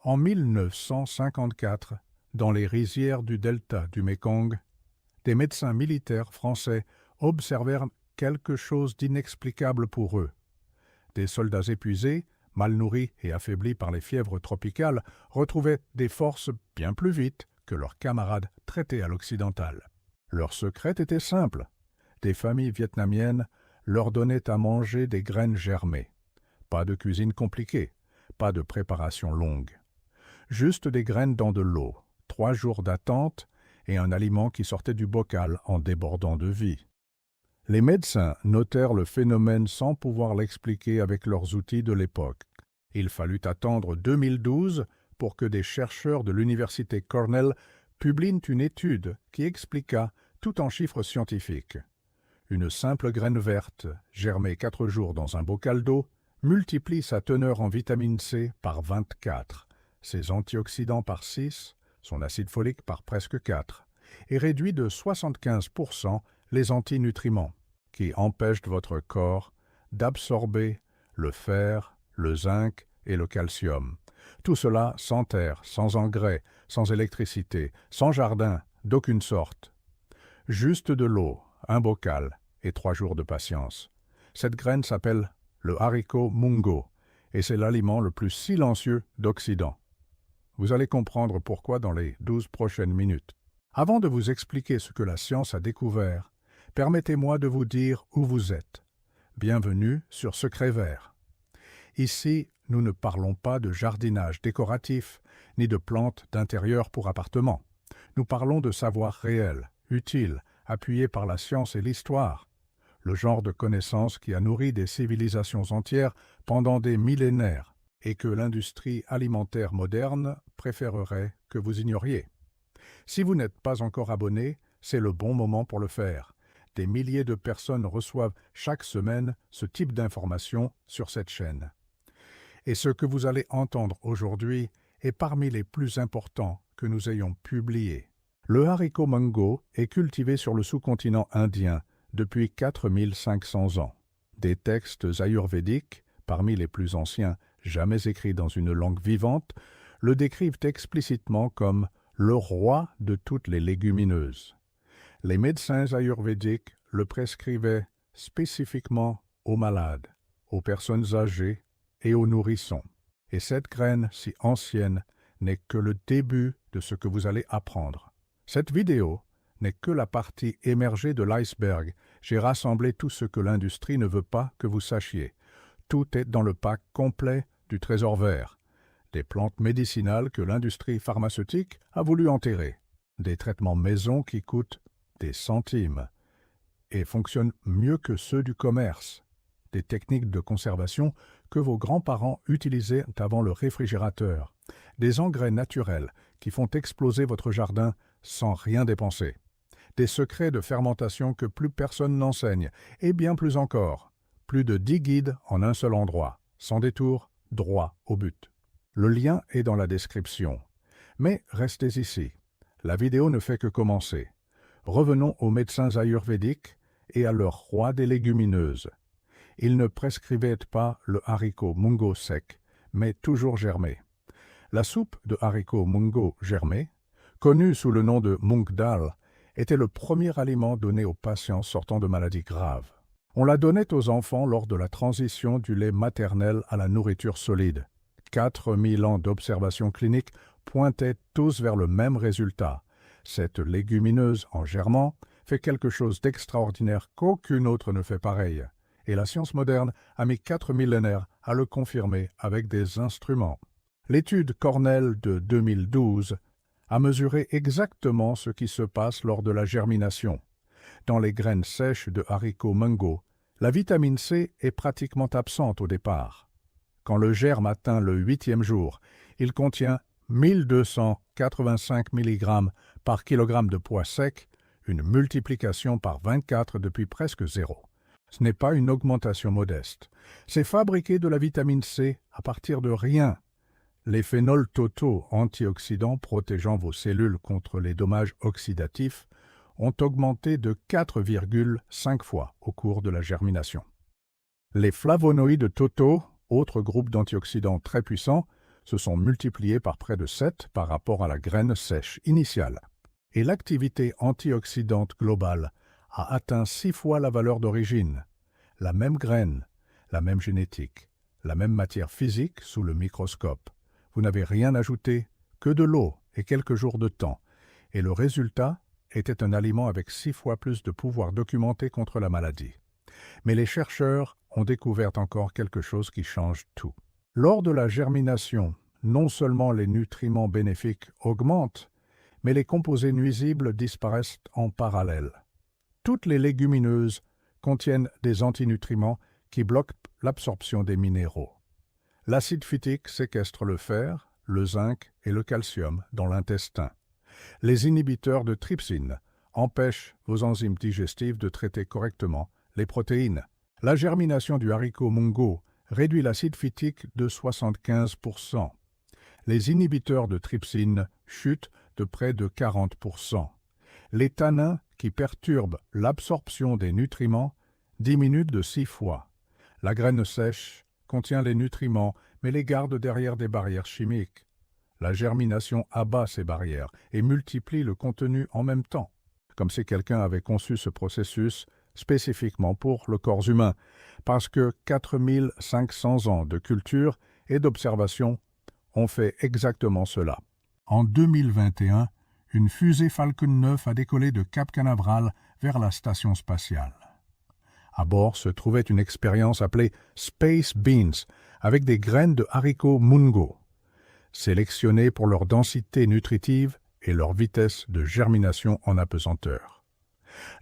En 1954, dans les rizières du delta du Mékong, des médecins militaires français observèrent quelque chose d'inexplicable pour eux. Des soldats épuisés, mal nourris et affaiblis par les fièvres tropicales, retrouvaient des forces bien plus vite que leurs camarades traités à l'occidental. Leur secret était simple. Des familles vietnamiennes leur donnaient à manger des graines germées. Pas de cuisine compliquée, pas de préparation longue. Juste des graines dans de l'eau, 3 jours d'attente et un aliment qui sortait du bocal en débordant de vie. Les médecins notèrent le phénomène sans pouvoir l'expliquer avec leurs outils de l'époque. Il fallut attendre 2012 pour que des chercheurs de l'université Cornell publient une étude qui expliqua, tout en chiffres scientifiques. Une simple graine verte, germée 4 jours dans un bocal d'eau, multiplie sa teneur en vitamine C par 24, ses antioxydants par 6, son acide folique par presque 4, et réduit de 75% les antinutriments, qui empêchent votre corps d'absorber le fer, le zinc et le calcium. Tout cela sans terre, sans engrais, sans électricité, sans jardin, d'aucune sorte. Juste de l'eau, un bocal et 3 jours de patience. Cette graine s'appelle le haricot mungo, et c'est l'aliment le plus silencieux d'Occident. Vous allez comprendre pourquoi dans les 12 prochaines minutes. Avant de vous expliquer ce que la science a découvert, permettez-moi de vous dire où vous êtes. Bienvenue sur Secret Vert. Ici, nous ne parlons pas de jardinage décoratif, ni de plantes d'intérieur pour appartements. Nous parlons de savoir réel, utile, appuyé par la science et l'histoire. Le genre de connaissances qui a nourri des civilisations entières pendant des millénaires et que l'industrie alimentaire moderne préférerait que vous ignoriez. Si vous n'êtes pas encore abonné, c'est le bon moment pour le faire. Des milliers de personnes reçoivent chaque semaine ce type d'informations sur cette chaîne. Et ce que vous allez entendre aujourd'hui est parmi les plus importants que nous ayons publiés. Le haricot mungo est cultivé sur le sous-continent indien depuis 4500 ans. Des textes ayurvédiques, parmi les plus anciens jamais écrits dans une langue vivante, le décrivent explicitement comme le roi de toutes les légumineuses. Les médecins ayurvédiques le prescrivaient spécifiquement aux malades, aux personnes âgées et aux nourrissons. Et cette graine si ancienne n'est que le début de ce que vous allez apprendre. Cette vidéo n'est que la partie émergée de l'iceberg. J'ai rassemblé tout ce que l'industrie ne veut pas que vous sachiez. Tout est dans le pack complet du trésor vert. Des plantes médicinales que l'industrie pharmaceutique a voulu enterrer. Des traitements maison qui coûtent des centimes et fonctionnent mieux que ceux du commerce. Des techniques de conservation que vos grands-parents utilisaient avant le réfrigérateur. Des engrais naturels qui font exploser votre jardin sans rien dépenser. Des secrets de fermentation que plus personne n'enseigne, et bien plus encore. Plus de 10 guides en un seul endroit, sans détour, droit au but. Le lien est dans la description. Mais restez ici. La vidéo ne fait que commencer. Revenons aux médecins ayurvédiques et à leur roi des légumineuses. Ils ne prescrivaient pas le haricot mungo sec, mais toujours germé. La soupe de haricot mungo germé, connue sous le nom de mung dal, était le premier aliment donné aux patients sortant de maladies graves. On la donnait aux enfants lors de la transition du lait maternel à la nourriture solide. 4000 ans d'observation clinique pointaient tous vers le même résultat. Cette légumineuse en germant fait quelque chose d'extraordinaire qu'aucune autre ne fait pareil. Et la science moderne a mis 4 millénaires à le confirmer avec des instruments. L'étude Cornell de 2012 a mesuré exactement ce qui se passe lors de la germination. Dans les graines sèches de haricot mungo, la vitamine C est pratiquement absente au départ. Quand le germe atteint le 8e jour, il contient 1285 mg par kilogramme de poids sec, une multiplication par 24 depuis presque zéro. Ce n'est pas une augmentation modeste. C'est fabriquer de la vitamine C à partir de rien. Les phénols totaux antioxydants protégeant vos cellules contre les dommages oxydatifs ont augmenté de 4,5 fois au cours de la germination. Les flavonoïdes totaux, autre groupe d'antioxydants très puissants, se sont multipliés par près de 7 par rapport à la graine sèche initiale. Et l'activité antioxydante globale a atteint 6 fois la valeur d'origine. La même graine, la même génétique, la même matière physique sous le microscope. Vous n'avez rien ajouté, que de l'eau et quelques jours de temps. Et le résultat était un aliment avec 6 fois plus de pouvoir documenté contre la maladie. Mais les chercheurs ont découvert encore quelque chose qui change tout. Lors de la germination, non seulement les nutriments bénéfiques augmentent, mais les composés nuisibles disparaissent en parallèle. Toutes les légumineuses contiennent des antinutriments qui bloquent l'absorption des minéraux. L'acide phytique séquestre le fer, le zinc et le calcium dans l'intestin. Les inhibiteurs de trypsine empêchent vos enzymes digestives de traiter correctement les protéines. La germination du haricot mungo réduit l'acide phytique de 75%. Les inhibiteurs de trypsine chutent de près de 40%. Les tanins qui perturbent l'absorption des nutriments diminuent de 6 fois. La graine sèche contient les nutriments mais les garde derrière des barrières chimiques. La germination abat ces barrières et multiplie le contenu en même temps, comme si quelqu'un avait conçu ce processus spécifiquement pour le corps humain, parce que 4500 ans de culture et d'observation ont fait exactement cela. En 2021, une fusée Falcon 9 a décollé de Cap Canaveral vers la station spatiale. À bord se trouvait une expérience appelée Space Beans, avec des graines de haricots mungo, sélectionnées pour leur densité nutritive et leur vitesse de germination en apesanteur.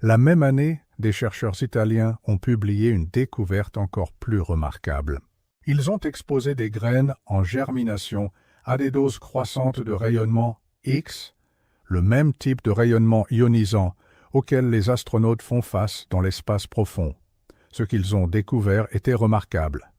La même année, des chercheurs italiens ont publié une découverte encore plus remarquable. Ils ont exposé des graines en germination à des doses croissantes de rayonnement X, le même type de rayonnement ionisant auquel les astronautes font face dans l'espace profond. Ce qu'ils ont découvert était remarquable.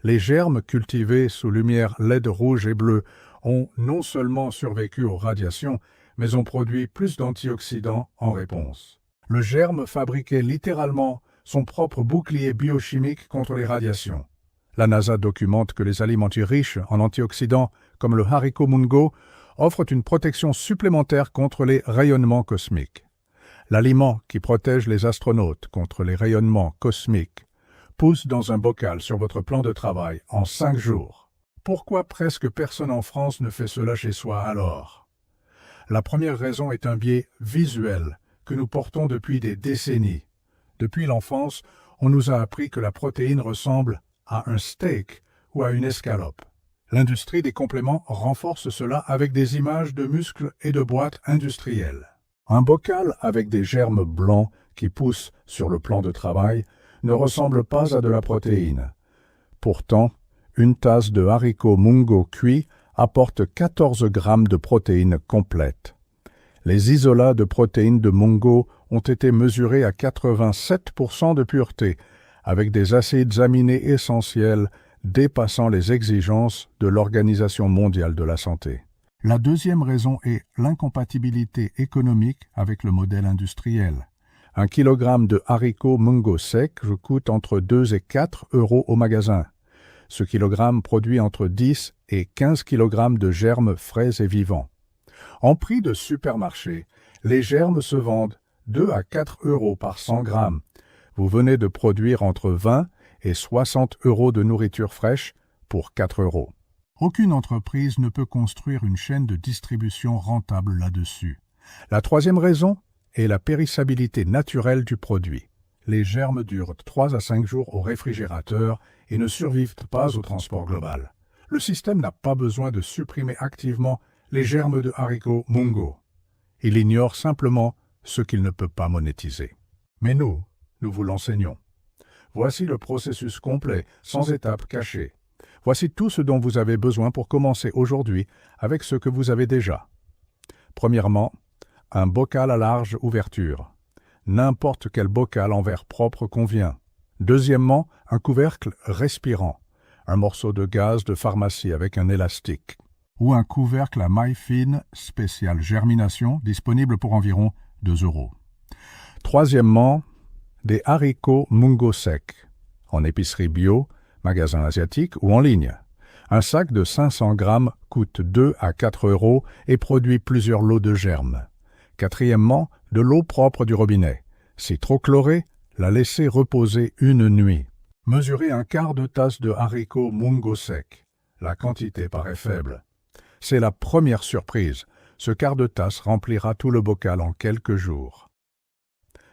Les germes cultivés sous lumière LED rouge et bleue ont non seulement survécu aux radiations, mais ont produit plus d'antioxydants en réponse. Le germe fabriquait littéralement son propre bouclier biochimique contre les radiations. La NASA documente que les aliments riches en antioxydants, comme le haricot mungo, offrent une protection supplémentaire contre les rayonnements cosmiques. L'aliment qui protège les astronautes contre les rayonnements cosmiques pousse dans un bocal sur votre plan de travail en 5 jours. Pourquoi presque personne en France ne fait cela chez soi alors? La première raison est un biais visuel que nous portons depuis des décennies. Depuis l'enfance, on nous a appris que la protéine ressemble à un steak ou à une escalope. L'industrie des compléments renforce cela avec des images de muscles et de boîtes industrielles. Un bocal avec des germes blancs qui poussent sur le plan de travail ne ressemble pas à de la protéine. Pourtant, une tasse de haricots mungo cuits apporte 14 grammes de protéines complètes. Les isolats de protéines de mungo ont été mesurés à 87% de pureté, avec des acides aminés essentiels dépassant les exigences de l'Organisation mondiale de la santé. La deuxième raison est l'incompatibilité économique avec le modèle industriel. 1 kilogramme de haricots mungo secs coûte entre 2 et 4 euros au magasin. Ce kilogramme produit entre 10 et 15 kg de germes frais et vivants. En prix de supermarché, les germes se vendent 2 à 4 euros par 100 grammes. Vous venez de produire entre 20 et 60 euros de nourriture fraîche pour 4 euros. Aucune entreprise ne peut construire une chaîne de distribution rentable là-dessus. La troisième raison est la périssabilité naturelle du produit. Les germes durent 3 à 5 jours au réfrigérateur et ne survivent pas au transport global. Le système n'a pas besoin de supprimer activement les germes de haricots mungo. Il ignore simplement ce qu'il ne peut pas monétiser. Mais nous vous l'enseignons. Voici le processus complet, sans étapes cachées. Voici tout ce dont vous avez besoin pour commencer aujourd'hui avec ce que vous avez déjà. Premièrement, un bocal à large ouverture. N'importe quel bocal en verre propre convient. Deuxièmement, un couvercle respirant. Un morceau de gaz de pharmacie avec un élastique. Ou un couvercle à maille fine spécial germination disponible pour environ 2 euros. Troisièmement, des haricots mungo secs, en épicerie bio, magasin asiatique ou en ligne. Un sac de 500 grammes coûte 2 à 4 euros et produit plusieurs lots de germes. Quatrièmement, de l'eau propre du robinet. Si trop chlorée, la laissez reposer une nuit. Mesurez un quart de tasse de haricots mungo secs. La quantité paraît faible. C'est la première surprise. Ce quart de tasse remplira tout le bocal en quelques jours.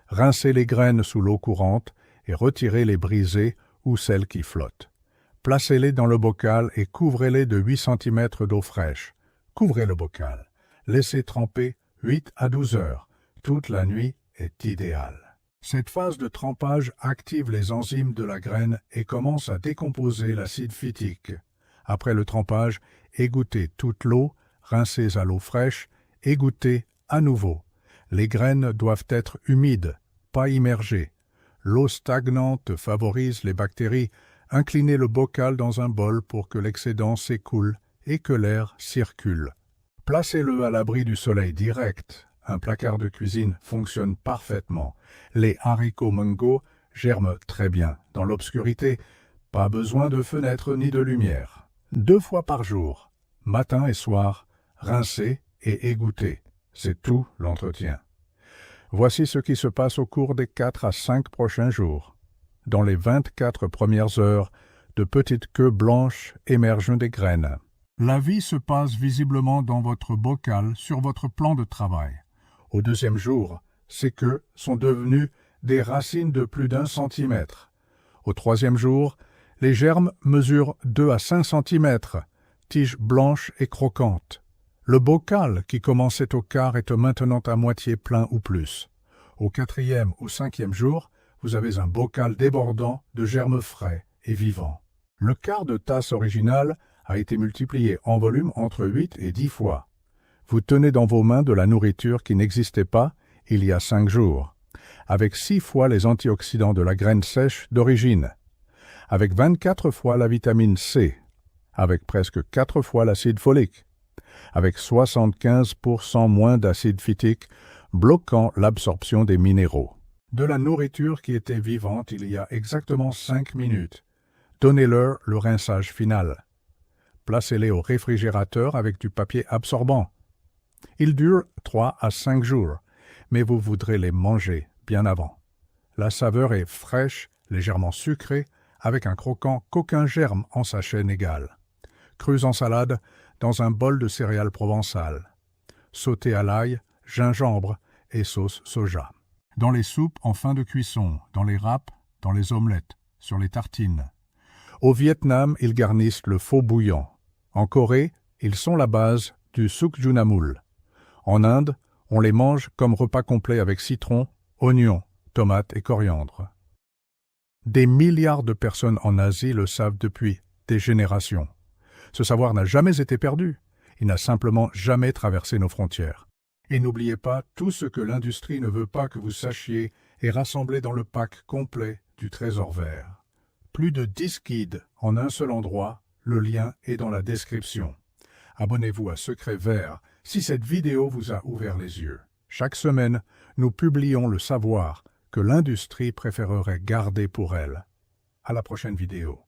Rincez les graines sous l'eau courante et retirez les brisées ou celles qui flottent. Placez-les dans le bocal et couvrez-les de 8 cm d'eau fraîche. Couvrez le bocal. Laissez tremper 8 à 12 heures. Toute la nuit est idéale. Cette phase de trempage active les enzymes de la graine et commence à décomposer l'acide phytique. Après le trempage, égouttez toute l'eau, rincez à l'eau fraîche, égouttez à nouveau. Les graines doivent être humides, pas immergées. L'eau stagnante favorise les bactéries. Inclinez le bocal dans un bol pour que l'excédent s'écoule et que l'air circule. Placez-le à l'abri du soleil direct. Un placard de cuisine fonctionne parfaitement. Les haricots mungo germent très bien dans l'obscurité. Pas besoin de fenêtre ni de lumière. 2 fois par jour, matin et soir, rincez et égouttez. C'est tout l'entretien. Voici ce qui se passe au cours des 4 à 5 prochains jours. Dans les 24 premières heures, de petites queues blanches émergent des graines. La vie se passe visiblement dans votre bocal sur votre plan de travail. Au deuxième jour, ces queues sont devenues des racines de plus d'1 centimètre. Au troisième jour, les germes mesurent 2 à 5 centimètres, tiges blanches et croquantes. Le bocal qui commençait au quart est maintenant à moitié plein ou plus. Au 4e ou 5e jour, vous avez un bocal débordant de germes frais et vivants. Le quart de tasse original a été multiplié en volume entre 8 et 10 fois. Vous tenez dans vos mains de la nourriture qui n'existait pas il y a 5 jours, avec 6 fois les antioxydants de la graine sèche d'origine, avec 24 fois la vitamine C, avec presque 4 fois l'acide folique, avec 75% moins d'acide phytique, bloquant l'absorption des minéraux. De la nourriture qui était vivante il y a exactement 5 minutes. Donnez-leur le rinçage final. Placez-les au réfrigérateur avec du papier absorbant. Ils durent 3 à 5 jours, mais vous voudrez les manger bien avant. La saveur est fraîche, légèrement sucrée, avec un croquant qu'aucun germe en sachet n'égale. Crus en salade dans un bol de céréales provençales. Sauté à l'ail, gingembre et sauce soja. Dans les soupes en fin de cuisson, dans les râpes, dans les omelettes, sur les tartines. Au Vietnam, ils garnissent le faux bouillon. En Corée, ils sont la base du sukjunamul. En Inde, on les mange comme repas complet avec citron, oignons, tomates et coriandre. Des milliards de personnes en Asie le savent depuis des générations. Ce savoir n'a jamais été perdu. Il n'a simplement jamais traversé nos frontières. Et n'oubliez pas, tout ce que l'industrie ne veut pas que vous sachiez est rassemblé dans le pack complet du Trésor vert. Plus de 10 guides en un seul endroit, le lien est dans la description. Abonnez-vous à Secret Vert si cette vidéo vous a ouvert les yeux. Chaque semaine, nous publions le savoir que l'industrie préférerait garder pour elle. À la prochaine vidéo.